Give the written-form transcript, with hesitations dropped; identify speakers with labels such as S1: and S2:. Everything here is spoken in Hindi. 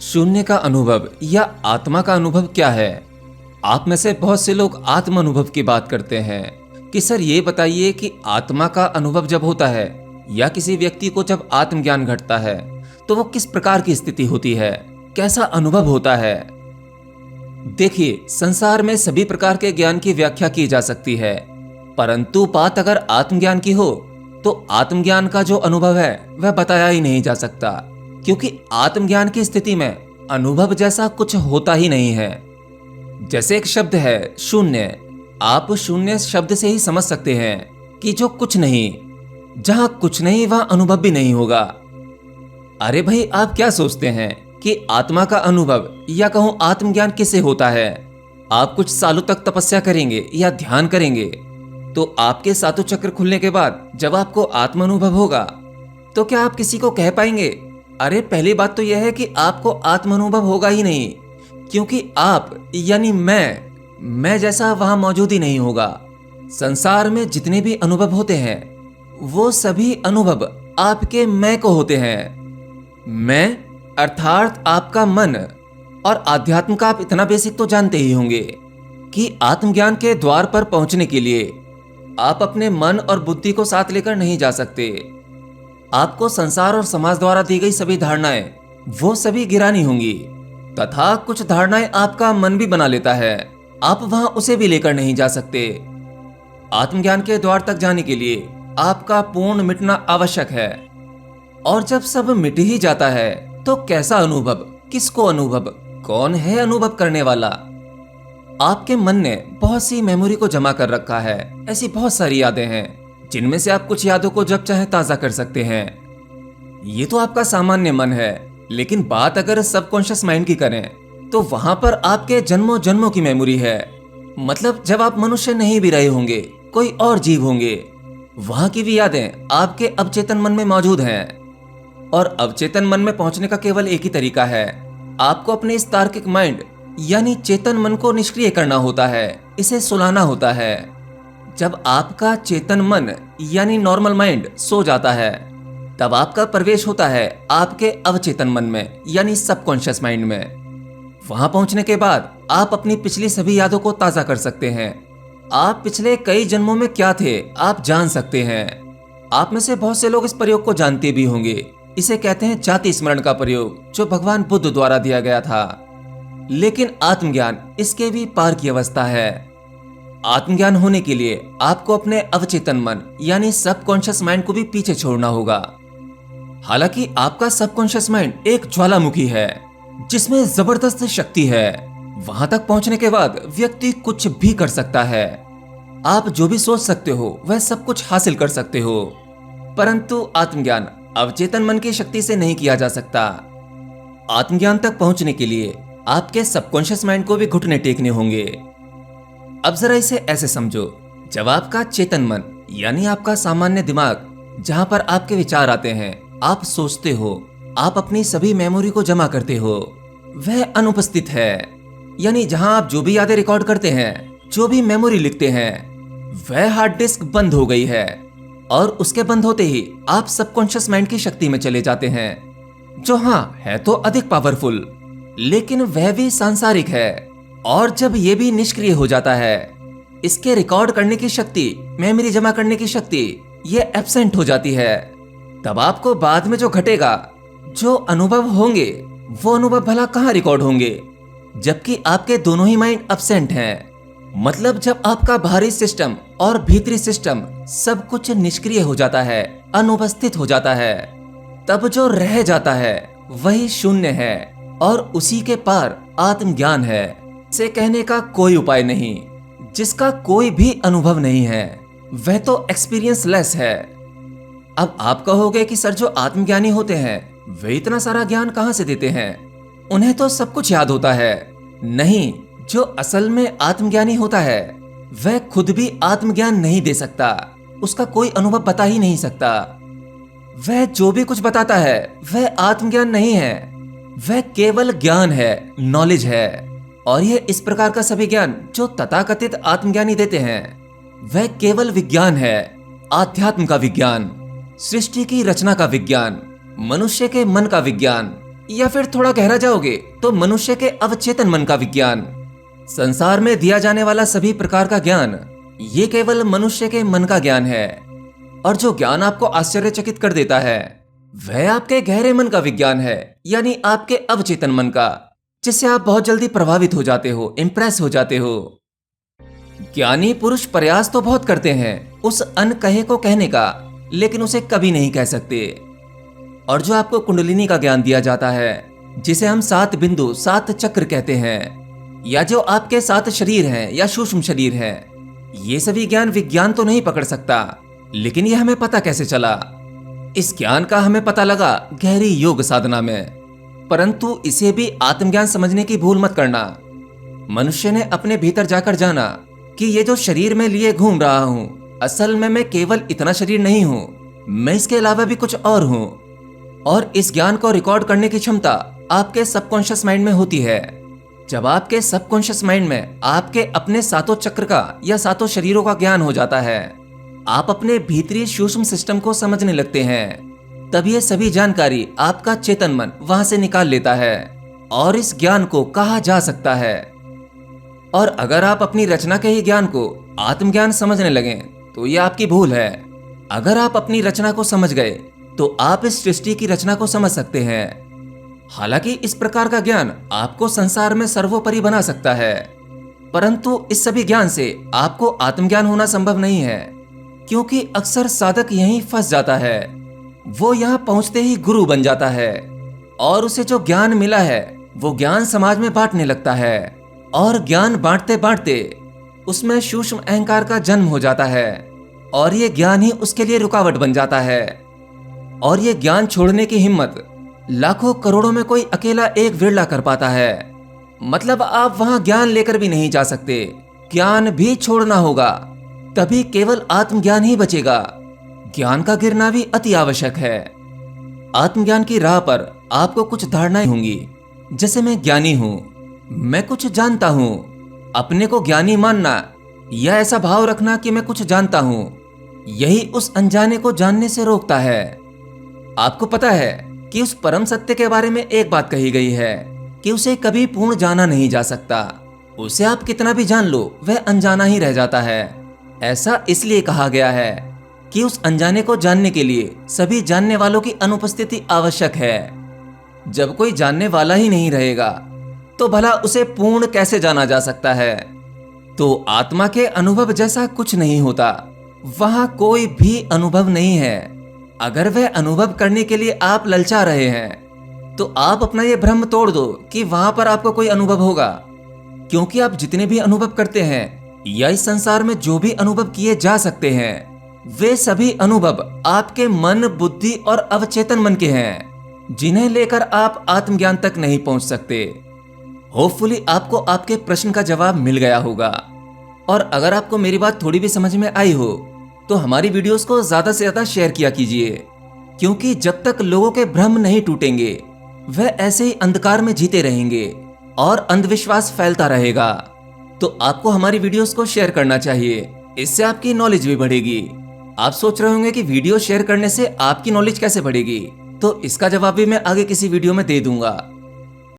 S1: शून्य का अनुभव या आत्मा का अनुभव क्या है? आप में से बहुत से लोग आत्म अनुभव की बात करते हैं कि सर ये बताइए कि आत्मा का अनुभव जब होता है या किसी व्यक्ति को जब आत्मज्ञान घटता है तो वो किस प्रकार की स्थिति होती है, कैसा अनुभव होता है। देखिए, संसार में सभी प्रकार के ज्ञान की व्याख्या की जा सकती है, परंतु बात अगर आत्मज्ञान की हो तो आत्मज्ञान का जो अनुभव है वह बताया ही नहीं जा सकता, क्योंकि आत्मज्ञान की स्थिति में अनुभव जैसा कुछ होता ही नहीं है। जैसे एक शब्द है शून्य, आप शून्य शब्द से ही समझ सकते हैं कि जो कुछ नहीं, जहां कुछ नहीं वहां अनुभव भी नहीं होगा। अरे भाई, आप क्या सोचते हैं कि आत्मा का अनुभव या कहूं आत्मज्ञान किसे होता है? आप कुछ सालों तक तपस्या करेंगे या ध्यान करेंगे तो आपके सातों चक्र खुलने के बाद जब आपको आत्म अनुभव होगा तो क्या आप किसी को कह पाएंगे? अरे पहली बात तो यह है कि आपको आत्म अनुभव होगा ही नहीं, क्योंकि आप यानी मैं जैसा वहां मौजूद ही नहीं होगा। संसार में जितने भी अनुभव होते हैं वो सभी अनुभव आपके मैं को होते हैं। मैं अर्थात आपका मन और आध्यात्म का आप इतना बेसिक तो जानते ही होंगे कि आत्मज्ञान के द्वार पर पहुंचने के लिए आप अपने मन और बुद्धि को साथ लेकर नहीं जा सकते। आपको संसार और समाज द्वारा दी गई सभी धारणाएं वो सभी गिरानी होंगी, तथा कुछ धारणाएं आपका मन भी बना लेता है, आप वहां उसे भी लेकर नहीं जा सकते। आत्मज्ञान के द्वार तक जाने के लिए आपका पूर्ण मिटना आवश्यक है, और जब सब मिट ही जाता है तो कैसा अनुभव, किसको अनुभव, कौन है अनुभव करने वाला? आपके मन ने बहुत सी मेमोरी को जमा कर रखा है, ऐसी बहुत सारी यादें हैं जिनमें से आप कुछ यादों को जब चाहे ताजा कर सकते हैं। ये तो आपका सामान्य मन है, लेकिन बात अगर सबकॉन्शियस माइंड की करें तो वहां पर आपके जन्मों जन्मों की मेमोरी है। मतलब जब आप मनुष्य नहीं भी रहे होंगे, कोई और जीव होंगे, वहां की भी यादें आपके अवचेतन मन में मौजूद हैं। और अवचेतन मन में पहुंचने का केवल एक ही तरीका है, आपको अपने इस तार्किक माइंड यानी चेतन मन को निष्क्रिय करना होता है, इसे सुलाना होता है। जब आपका चेतन मन यानी नॉर्मल माइंड सो जाता है तब आपका प्रवेश होता है आपके अवचेतन मन में यानी सबकॉन्शियस माइंड में। वहां पहुंचने के बाद आप अपनी पिछली सभी यादों को ताजा कर सकते हैं। आप पिछले कई जन्मों में क्या थे आप जान सकते हैं। आप में से बहुत से लोग इस प्रयोग को जानते भी होंगे। इसे कहते हैं जाति स्मरण का प्रयोग, जो भगवान बुद्ध द्वारा दिया गया था। लेकिन आत्मज्ञान इसके भी पार की अवस्था है। आत्मज्ञान होने के लिए आपको अपने अवचेतन मन यानी सबकॉन्शियस माइंड को भी पीछे छोड़ना होगा। हालांकि आपका सबकॉन्शियस माइंड एक ज्वालामुखी है जिसमें जबरदस्त शक्ति है। वहां तक पहुंचने के बाद व्यक्ति कुछ भी कर सकता है। आप जो भी सोच सकते हो वह सब कुछ हासिल कर सकते हो, परंतु आत्मज्ञान अवचेतन मन की शक्ति से नहीं किया जा सकता। आत्मज्ञान तक पहुंचने के लिए आपके सबकॉन्शियस माइंड को भी घुटने टेकने होंगे। अब जरा इसे ऐसे समझो, जब आपका चेतन मन यानी आपका सामान्य दिमाग, जहां पर आपके विचार आते हैं, आप सोचते हो, आप अपनी सभी मेमोरी को जमा करते हो, वह अनुपस्थित है। यानी जहां आप जो भी यादें रिकॉर्ड करते हैं, जो भी मेमोरी लिखते हैं, वह हार्ड डिस्क बंद हो गई है। और उसके बंद होते ही आप सबकॉन्शियस माइंड की शक्ति में चले जाते हैं, जो है तो अधिक पावरफुल, लेकिन वह भी सांसारिक है। और जब यह भी निष्क्रिय हो जाता है, इसके रिकॉर्ड करने की शक्ति, मेमोरी जमा करने की शक्ति, ये एब्सेंट हो जाती है। तब आपको बाद में जो घटेगा, जो अनुभव होंगे, वो अनुभव भला कहां रिकॉर्ड होंगे, जबकि आपके दोनों ही माइंड एब्सेंट हैं। मतलब जब आपका बाहरी सिस्टम और भीतरी सिस्टम सब कुछ निष्क्रिय हो जाता है, अनुपस्थित हो जाता है, तब जो रह जाता है वही शून्य है, और उसी के पार आत्मज्ञान है। से कहने का कोई उपाय नहीं, जिसका कोई भी अनुभव नहीं है, वह तो एक्सपीरियंस लेस है। अब आप कहोगे कि सर जो आत्मज्ञानी होते हैं वे इतना सारा ज्ञान कहां से देते हैं, उन्हें तो सब कुछ याद होता है। नहीं, जो असल में आत्मज्ञानी होता है वह खुद भी आत्मज्ञान नहीं दे सकता, उसका कोई अनुभव बता ही नहीं सकता। वह जो भी कुछ बताता है वह आत्मज्ञान नहीं है, वह केवल ज्ञान है, नॉलेज है। और यह इस प्रकार का सभी ज्ञान जो तथाकथित आत्मज्ञानी देते हैं वह केवल विज्ञान है, आध्यात्म का विज्ञान, सृष्टि की रचना का विज्ञान, मनुष्य के मन का विज्ञान, या फिर थोड़ा गहरा जाओगे तो मनुष्य के अवचेतन मन का विज्ञान। संसार में दिया जाने वाला सभी प्रकार का ज्ञान ये केवल मनुष्य के मन का ज्ञान है, और जो ज्ञान आपको आश्चर्यचकित कर देता है वह आपके गहरे मन का विज्ञान है, यानी आपके अवचेतन मन का, जिससे आप बहुत जल्दी प्रभावित हो जाते हो, इंप्रेस हो जाते हो। ज्ञानी पुरुष प्रयास तो बहुत करते हैं उस अनकहे को कहने का, लेकिन उसे कभी नहीं कह सकते। और जो आपको कुंडलिनी का ज्ञान दिया जाता है, जिसे हम 7 बिंदु 7 चक्र कहते हैं, या जो आपके 7 शरीर हैं या सूक्ष्म शरीर हैं, ये सभी ज्ञान विज्ञान तो नहीं पकड़ सकता, लेकिन यह हमें पता कैसे चला? इस ज्ञान का हमें पता लगा गहरी योग साधना में। परंतु इसे भी आत्मज्ञान समझने की भूल मत करना। मनुष्य ने अपने भीतर जाकर जाना कि ये जो शरीर में लिए घूम रहा हूं, असल में मैं केवल इतना शरीर नहीं हूं, मैं इसके अलावा भी कुछ और हूं। और इस ज्ञान को रिकॉर्ड करने की क्षमता आपके सबकॉन्शियस माइंड में होती है। जब आपके सबकॉन्शियस माइंड में आपके अपने 7 चक्र का या 7 शरीरों का ज्ञान हो जाता है, आप अपने भीतरी सूक्ष्म सिस्टम को समझने लगते हैं, तब ये सभी जानकारी आपका चेतन मन वहां से निकाल लेता है और इस ज्ञान को कहा जा सकता है। और अगर आप अपनी रचना के ही ज्ञान को आत्मज्ञान समझने लगें तो यह आपकी भूल है। अगर आप अपनी रचना को समझ गए तो आप इस सृष्टि की रचना को समझ सकते हैं। हालांकि इस प्रकार का ज्ञान आपको संसार में सर्वोपरि बना सकता है, परंतु इस सभी ज्ञान से आपको आत्मज्ञान होना संभव नहीं है, क्योंकि अक्सर साधक यहीं फंस जाता है। वो यहाँ पहुंचते ही गुरु बन जाता है और उसे जो ज्ञान मिला है वो ज्ञान समाज में बांटने लगता है, और ज्ञान बांटते बांटते उसमें सूक्ष्म अहंकार का जन्म हो जाता है, और ये ज्ञान ही उसके लिए रुकावट बन जाता है। और ये ज्ञान छोड़ने की हिम्मत लाखों करोड़ों में कोई अकेला एक विरला कर पाता है। मतलब आप वहां ज्ञान लेकर भी नहीं जा सकते, ज्ञान भी छोड़ना होगा, तभी केवल आत्मज्ञान ही बचेगा। ज्ञान का गिरना भी अति आवश्यक है। आत्मज्ञान की राह पर आपको कुछ धारणाएं होंगी, जैसे मैं ज्ञानी हूं, मैं कुछ जानता हूं। अपने को ज्ञानी मानना या ऐसा भाव रखना कि मैं कुछ जानता हूं, यही उस अनजाने को जानने से रोकता है। आपको पता है कि उस परम सत्य के बारे में एक बात कही गई है कि उसे कभी पूर्ण जाना नहीं जा सकता। उसे आप कितना भी जान लो वह अनजाना ही रह जाता है। ऐसा इसलिए कहा गया है कि उस अनजाने को जानने के लिए सभी जानने वालों की अनुपस्थिति आवश्यक है। जब कोई जानने वाला ही नहीं रहेगा तो भला उसे पूर्ण कैसे जाना जा सकता है? तो आत्मा के अनुभव जैसा कुछ नहीं होता, वहां कोई भी अनुभव नहीं है। अगर वह अनुभव करने के लिए आप ललचा रहे हैं तो आप अपना ये भ्रम तोड़ दो कि वहां पर आपको कोई अनुभव होगा, क्योंकि आप जितने भी अनुभव करते हैं या इस संसार में जो भी अनुभव किए जा सकते हैं, वे सभी अनुभव आपके मन, बुद्धि और अवचेतन मन के हैं, जिन्हें लेकर आप आत्मज्ञान तक नहीं पहुंच सकते। होपफुली आपको आपके प्रश्न का जवाब मिल गया होगा। और अगर आपको मेरी बात थोड़ी भी समझ में आई हो तो हमारी वीडियोस को ज्यादा से ज्यादा शेयर किया कीजिए, क्योंकि जब तक लोगों के भ्रम नहीं टूटेंगे वह ऐसे ही अंधकार में जीते रहेंगे और अंधविश्वास फैलता रहेगा। तो आपको हमारी वीडियोस को शेयर करना चाहिए, इससे आपकी नॉलेज भी बढ़ेगी। आप सोच रहे होंगे कि वीडियो शेयर करने से आपकी नॉलेज कैसे बढ़ेगी, तो इसका जवाब भी मैं आगे किसी वीडियो में दे दूंगा।